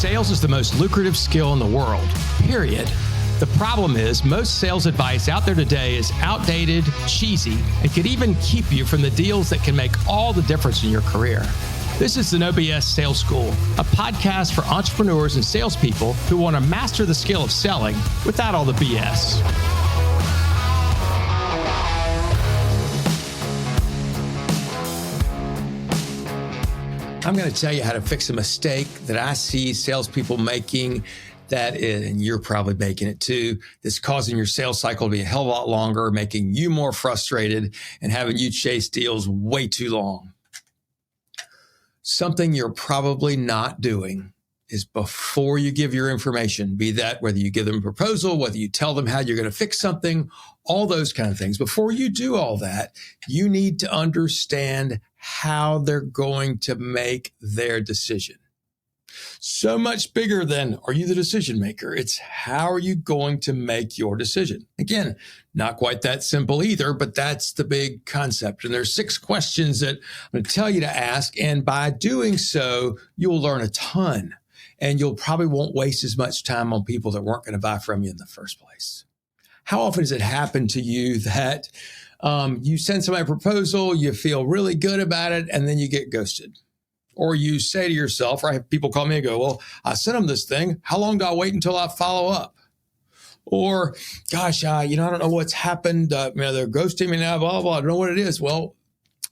Sales is the most lucrative skill in the world, period. The problem is most sales advice out there today is outdated, cheesy, and could even keep you from the deals that can make all the difference in your career. This is the No BS Sales School, a podcast for entrepreneurs and salespeople who want to master the skill of selling without all the BS. I'm going to tell you how to fix a mistake that I see salespeople making and you're probably making it too, that's causing your sales cycle to be a hell of a lot longer, making you more frustrated and having you chase deals way too long. Something you're probably not doing is before you give your information, be that whether you give them a proposal, whether you tell them how you're going to fix something, all those kind of things. Before you do all that, you need to understand how they're going to make their decision. So much bigger than, are you the decision maker? It's how are you going to make your decision? Again, not quite that simple either, but that's the big concept. And there's 6 questions that I'm going to tell you to ask. And by doing so, you'll learn a ton. And you'll probably won't waste as much time on people that weren't going to buy from you in the first place. How often does it happen to you that you send somebody a proposal, you feel really good about it, and then you get ghosted? Or you say to yourself, or I have people call me and go, well, I sent them this thing. How long do I wait until I follow up? Or, gosh, I don't know what's happened. They're ghosting me now, blah, blah. I don't know what it is. Well,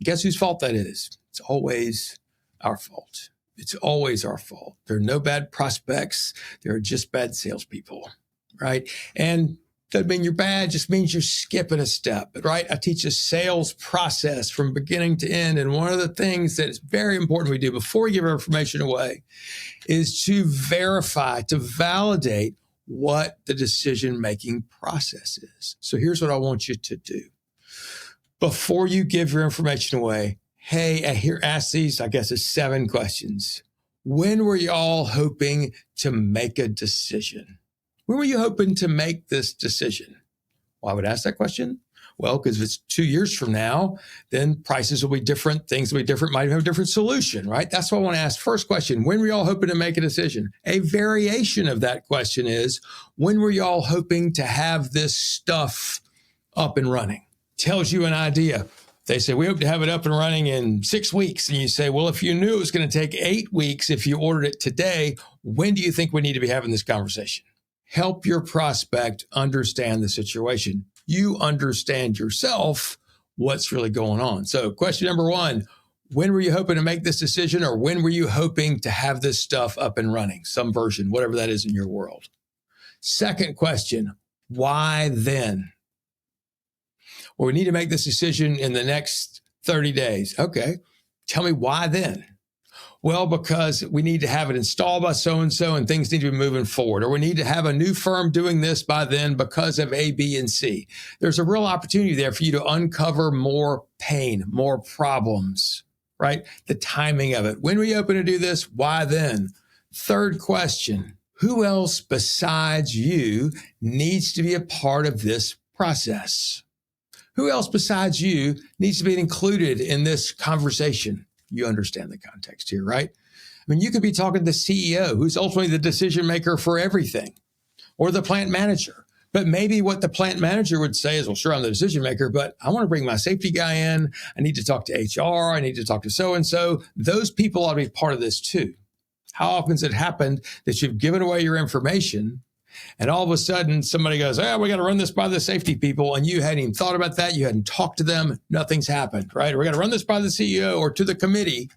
guess whose fault that is? It's always our fault. It's always our fault. There are no bad prospects. There are just bad salespeople, right? And doesn't mean you're bad, just means you're skipping a step, right? I teach a sales process from beginning to end. And one of the things that is very important we do before we give our information away is to verify, to validate what the decision-making process is. So here's what I want you to do. Before you give your information away, hey, ask these, I guess it's 7 questions. When were you all hoping to make a decision? When were you hoping to make this decision? Well, I would ask that question. Well, because if it's 2 years from now, then prices will be different, things will be different, might have a different solution, right? That's what I want to ask. First question, when were you all hoping to make a decision? A variation of that question is, when were you all hoping to have this stuff up and running? Tells you an idea. They say, we hope to have it up and running in 6 weeks. And you say, well, if you knew it was going to take 8 weeks, if you ordered it today, when do you think we need to be having this conversation? Help your prospect understand the situation. You understand yourself what's really going on. So question number 1, when were you hoping to make this decision, or when were you hoping to have this stuff up and running? Some version, whatever that is in your world. Second question, why then? Well, we need to make this decision in the next 30 days. Okay, tell me why then? Well, because we need to have it installed by so-and-so and things need to be moving forward. Or we need to have a new firm doing this by then because of A, B, and C. There's a real opportunity there for you to uncover more pain, more problems, right? The timing of it. When were you open to do this? Why then? Third question, who else besides you needs to be a part of this process? Who else besides you needs to be included in this conversation? You understand the context here, right? I mean, you could be talking to the CEO, who's ultimately the decision maker for everything, or the plant manager. But maybe what the plant manager would say is, well, sure, I'm the decision maker, but I want to bring my safety guy in. I need to talk to HR. I need to talk to so-and-so. Those people ought to be part of this too. How often has it happened that you've given away your information and all of a sudden somebody goes, we got to run this by the safety people. And you hadn't even thought about that. You hadn't talked to them. Nothing's happened, right? We're going to run this by the CEO or to the committee.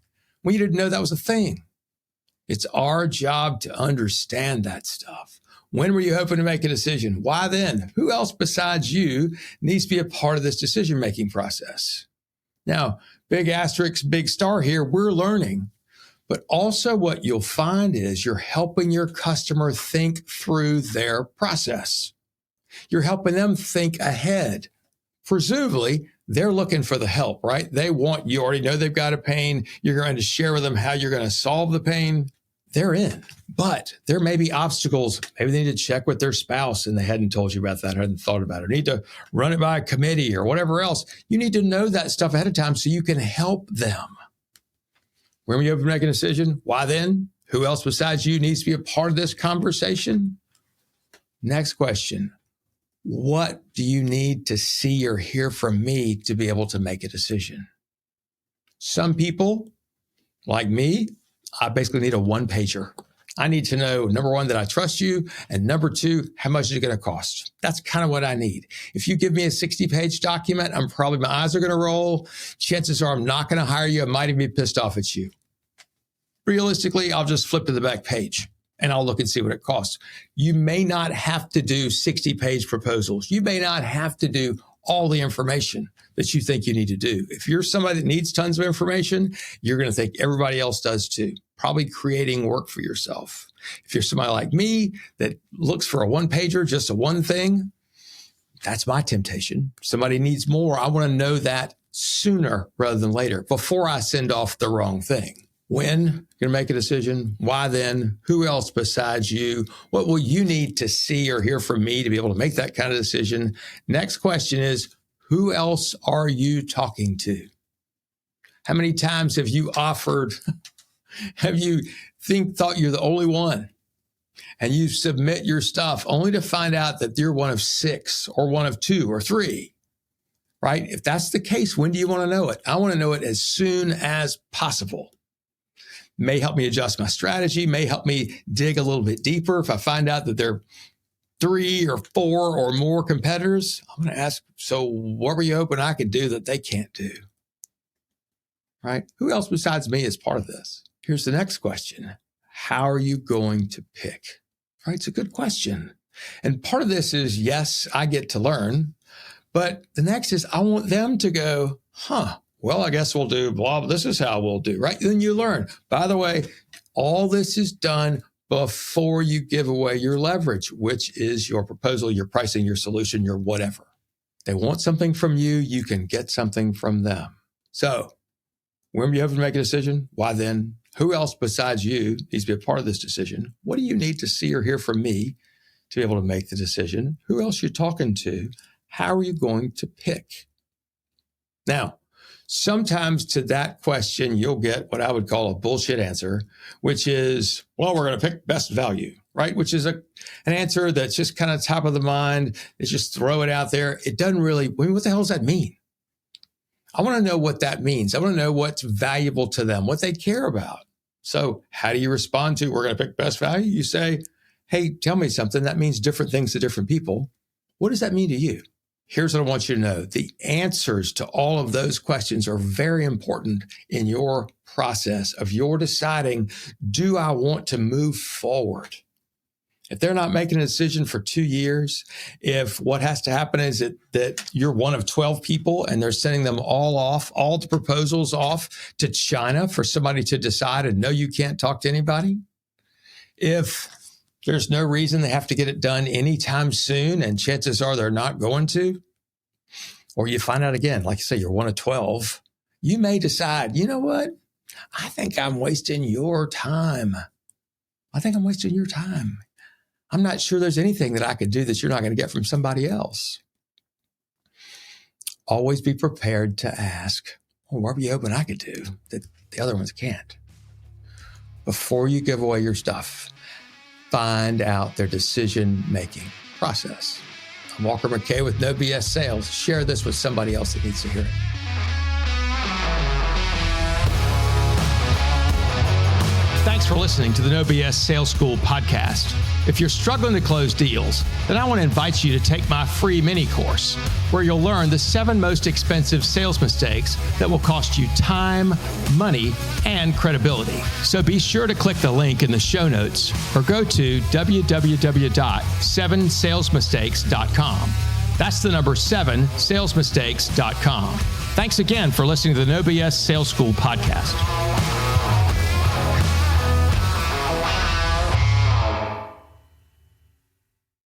We didn't know that was a thing. It's our job to understand that stuff. When were you hoping to make a decision? Why then? Who else besides you needs to be a part of this decision-making process? Now, big asterisk, big star here, we're learning. But also what you'll find is you're helping your customer think through their process. You're helping them think ahead. Presumably, they're looking for the help, right? They want, you already know they've got a pain. You're going to share with them how you're going to solve the pain. They're in. But there may be obstacles. Maybe they need to check with their spouse and they hadn't told you about that or hadn't thought about it. Or need to run it by a committee or whatever else. You need to know that stuff ahead of time so you can help them. When were you able to make a decision? Why then? Who else besides you needs to be a part of this conversation? Next question. What do you need to see or hear from me to be able to make a decision? Some people, like me, I basically need a one-pager. I need to know, number one, that I trust you, and number two, how much is it going to cost? That's kind of what I need. If you give me a 60-page document, my eyes are going to roll. Chances are I'm not going to hire you. I might even be pissed off at you. Realistically, I'll just flip to the back page and I'll look and see what it costs. You may not have to do 60-page proposals. You may not have to do all the information that you think you need to do. If you're somebody that needs tons of information, you're going to think everybody else does too, probably creating work for yourself. If you're somebody like me that looks for a one-pager, just a one thing, that's my temptation. Somebody needs more. I want to know that sooner rather than later, before I send off the wrong thing. When? You're going to make a decision. Why then? Who else besides you? What will you need to see or hear from me to be able to make that kind of decision? Next question is, who else are you talking to? How many times have you thought you're the only one, and you submit your stuff only to find out that you're one of 6 or one of 2 or 3, right? If that's the case, when do you want to know it? I want to know it as soon as possible. May help me adjust my strategy, may help me dig a little bit deeper. If I find out that there are 3 or 4 or more competitors, I'm going to ask, so what were you hoping I could do that they can't do? Right? Who else besides me is part of this? Here's the next question. How are you going to pick? Right? It's a good question. And part of this is, yes, I get to learn, but the next is I want them to go, well, I guess we'll do blah, blah, this is how we'll do, right? Then you learn. By the way, all this is done before you give away your leverage, which is your proposal, your pricing, your solution, your whatever. They want something from you, you can get something from them. So when you have to make a decision, why then? Who else besides you needs to be a part of this decision? What do you need to see or hear from me to be able to make the decision? Who else you're talking to? How are you going to pick? Now, sometimes to that question, you'll get what I would call a bullshit answer, which is, well, we're going to pick best value, right? Which is an answer that's just kind of top of the mind. It's just throw it out there. It doesn't really, what the hell does that mean? I want to know what that means. I want to know what's valuable to them, what they care about. So how do you respond to, we're going to pick best value? You say, hey, tell me something. That means different things to different people. What does that mean to you? Here's what I want you to know. The answers to all of those questions are very important in your process of your deciding, do I want to move forward? If they're not making a decision for 2 years, if what has to happen is that you're one of 12 people and they're sending them all the proposals off to China for somebody to decide and no, you can't talk to anybody. If there's no reason they have to get it done anytime soon, and chances are they're not going to. Or you find out again, like you say, you're one of 12. You may decide, you know what? I think I'm wasting your time. I'm not sure there's anything that I could do that you're not going to get from somebody else. Always be prepared to ask, what were you hoping I could do that the other ones can't? Before you give away your stuff, find out their decision-making process. I'm Walker McKay with No BS Sales. Share this with somebody else that needs to hear it. Thanks for listening to the No BS Sales School podcast. If you're struggling to close deals, then I want to invite you to take my free mini course, where you'll learn the 7 most expensive sales mistakes that will cost you time, money, and credibility. So be sure to click the link in the show notes or go to www.7salesmistakes.com. That's the number 7salesmistakes.com. Thanks again for listening to the No BS Sales School podcast.